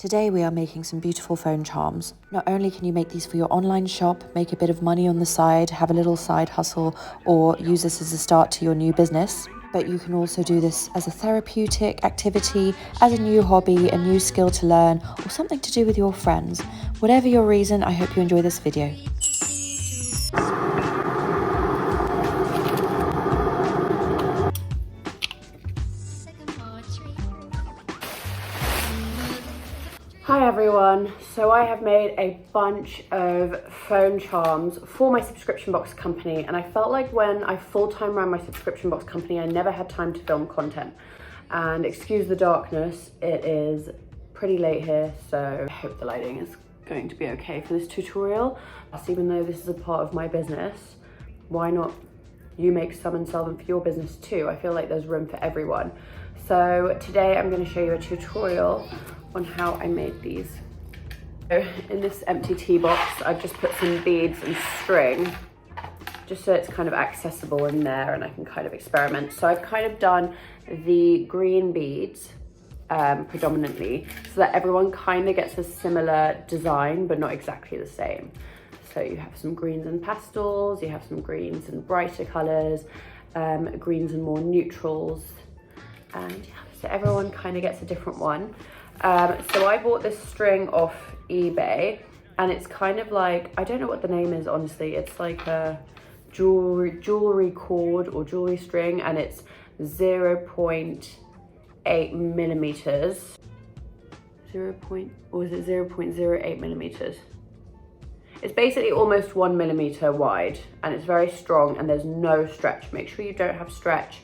Today we are making some beautiful phone charms. Not only can you make these for your online shop, make a bit of money on the side, have a little side hustle, or use this as a start to your new business, but you can also do this as a therapeutic activity, as a new hobby, a new skill to learn, or something to do with your friends. Whatever your reason, I hope you enjoy this video. Hi everyone, so I have made a bunch of phone charms for my subscription box company, and I felt like when I full-time ran my subscription box company I never had time to film content. And excuse the darkness, it is pretty late here, so I hope the lighting is going to be okay for this tutorial. Plus, even though this is a part of my business, why not you make some and sell them for your business too? I feel like there's room for everyone. So today I'm going to show you a tutorial on how I made these. So in this empty tea box, I've just put some beads and string, just so it's kind of accessible in there and I can kind of experiment. So I've kind of done the green beads predominantly, so that everyone kind of gets a similar design, but not exactly the same. So you have some greens and pastels, you have some greens and brighter colors, greens and more neutrals, and yeah, so everyone kind of gets a different one. So I bought this string off eBay, and it's kind of like, I don't know what the name is honestly, it's like a jewelry cord or jewelry string, and it's 0.8 millimeters. Or is it 0.08 millimeters? It's basically almost 1 millimeter wide, and it's very strong, and there's no stretch. Make sure you don't have stretch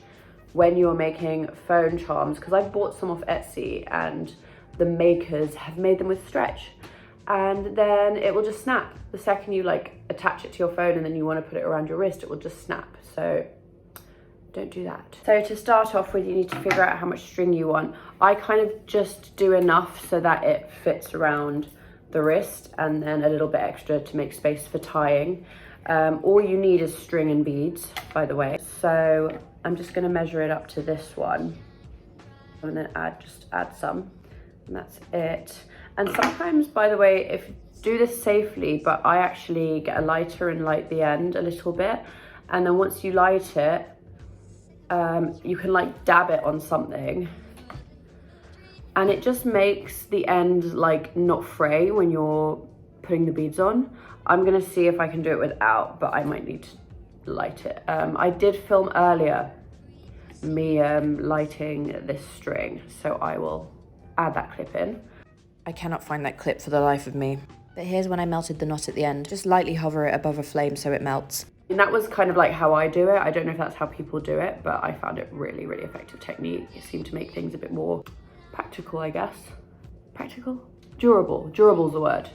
when you're making phone charms, because I bought some off Etsy and the makers have made them with stretch, and then it will just snap. The second you like attach it to your phone and then you want to put it around your wrist, it will just snap. So don't do that. So to start off with, you need to figure out how much string you want. I kind of just do enough so that it fits around the wrist, and then a little bit extra to make space for tying. All you need is string and beads, by the way. So I'm just going to measure it up to this one, and then just add some. And that's it. And sometimes, by the way, if you do this safely, but I actually get a lighter and light the end a little bit, and then once you light it, you can like dab it on something, and it just makes the end like not fray when you're putting the beads on. I'm gonna see if I can do it without, but I might need to light it. I did film earlier me lighting this string, so I will add that clip in. I cannot find that clip for the life of me. But here's when I melted the knot at the end. Just lightly hover it above a flame so it melts. And that was kind of like how I do it. I don't know if that's how people do it, but I found it really, really effective technique. It seemed to make things a bit more practical, I guess. Practical? Durable. Durable's the word.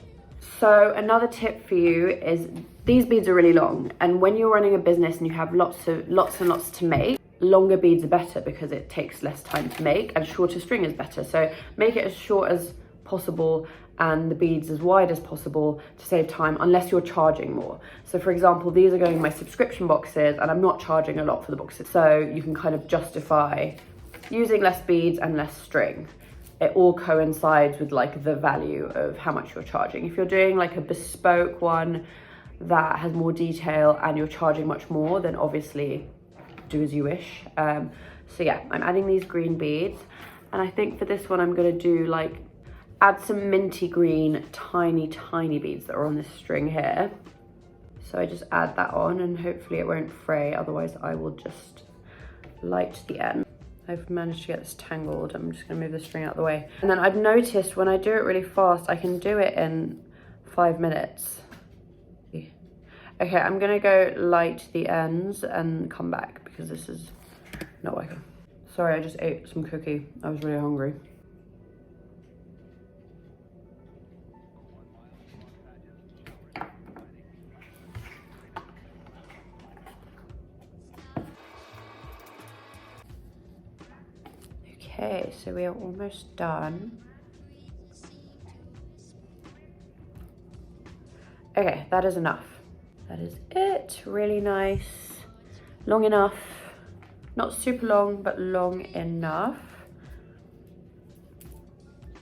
So another tip for you is these beads are really long, and when you're running a business and you have lots and lots to make, longer beads are better because it takes less time to make, and shorter string is better. So make it as short as possible and the beads as wide as possible to save time, unless you're charging more. So for example, these are going in my subscription boxes and I'm not charging a lot for the boxes. So you can kind of justify using less beads and less string. It all coincides with like the value of how much you're charging. If you're doing like a bespoke one that has more detail and you're charging much more, then obviously do as you wish. So yeah, I'm adding these green beads, and I think for this one I'm gonna do like add some minty green tiny beads that are on this string here. So I just add that on, and hopefully it won't fray, otherwise I will just light the end. I've managed to get this tangled. I'm just gonna move the string out of the way. And then I've noticed when I do it really fast, I can do it in 5 minutes. Okay, I'm gonna go light the ends and come back because this is not working. Sorry, I just ate some cookie. I was really hungry. Okay, so we are almost done. Okay, that is enough. That is it. Really nice. Long enough. Not super long, but long enough.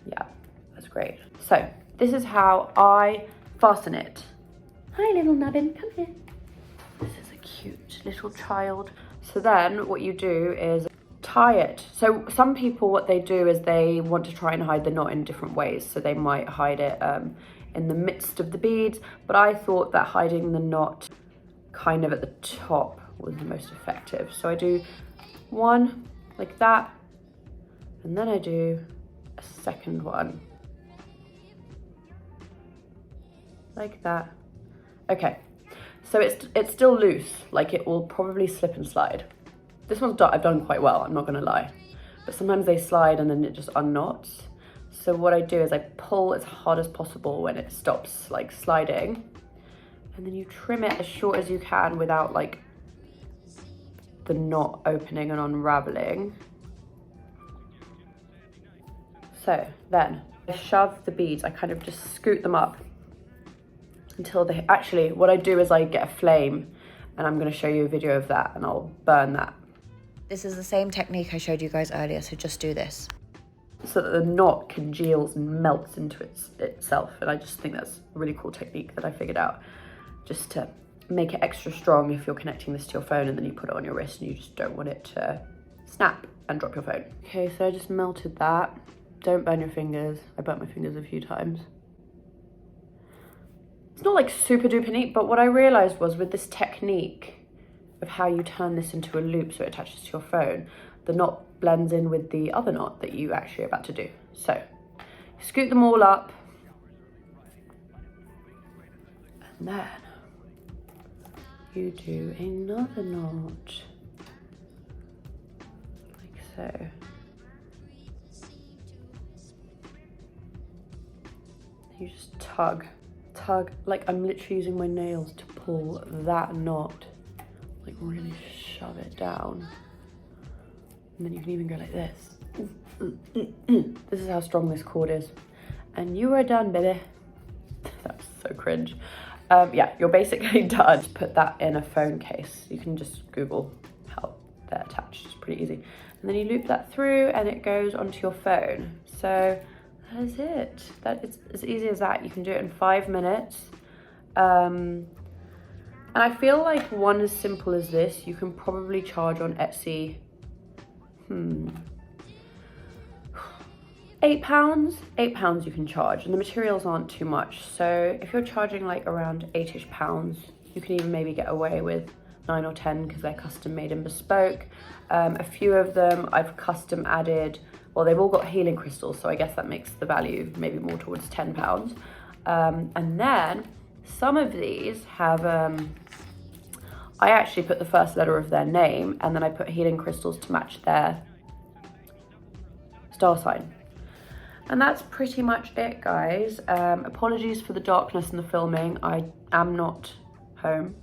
Yeah, that's great. Great. So this is how I fasten it. Hi, little nubbin, come here. This is a cute little child. So then what you do is tie it. So some people, what they do is they want to try and hide the knot in different ways. So they might hide it in the midst of the beads, but I thought that hiding the knot kind of at the top was the most effective. So I do one like that, and then I do a second one like that. Okay, so it's still loose, like it will probably slip and slide. This one's done, I've done quite well, I'm not gonna lie, but sometimes they slide and then it just unknots. So what I do is I pull as hard as possible when it stops like sliding, and then you trim it as short as you can without like the knot opening and unraveling. So then I shove the beads, I kind of just scoot them up until they, actually what I do is I get a flame, and I'm gonna show you a video of that and I'll burn that. This is the same technique I showed you guys earlier, so just do this. So that the knot congeals and melts into itself. And I just think that's a really cool technique that I figured out, just to make it extra strong if you're connecting this to your phone and then you put it on your wrist and you just don't want it to snap and drop your phone. Okay, so I just melted that. Don't burn your fingers. I burnt my fingers a few times. It's not like super duper neat, but what I realized was with this technique of how you turn this into a loop so it attaches to your phone, the knot blends in with the other knot that you actually are about to do. So you scoot them all up, and then you do another knot, like so. You just tug, like I'm literally using my nails to pull that knot, like really shove it down. And then you can even go like this. This is how strong this cord is. And you are done, baby. That's so cringe. Yeah, you're basically done. Just put that in a phone case. You can just Google how they're attached. It's pretty easy. And then you loop that through and it goes onto your phone. So that is it. That is as easy as that. You can do it in 5 minutes. And I feel like one as simple as this, you can probably charge on Etsy, £8? £8 you can charge, and the materials aren't too much. So if you're charging like around £8ish, you can even maybe get away with 9 or 10 because they're custom made and bespoke. A few of them I've custom added, well, they've all got healing crystals, so I guess that makes the value maybe more towards £10. And then some of these have, I actually put the first letter of their name, and then I put healing crystals to match their star sign. And that's pretty much it, guys. Apologies for the darkness in the filming. I am not home.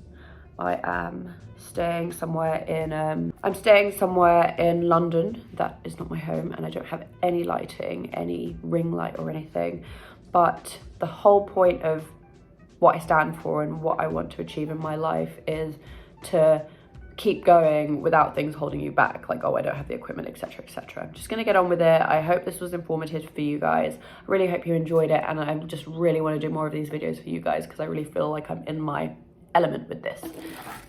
I am staying somewhere in, I'm staying somewhere in London. That is not my home, and I don't have any lighting, any ring light or anything. But the whole point of what I stand for and what I want to achieve in my life is to keep going without things holding you back, like, oh, I don't have the equipment, etc, etc. I'm just gonna get on with it. I hope this was informative for you guys. I really hope you enjoyed it, and I just really want to do more of these videos for you guys because I really feel like I'm in my element with this.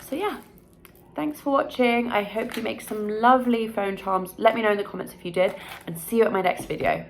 So yeah, thanks for watching. I hope you make some lovely phone charms. Let me know in the comments if you did, and see you at my next video.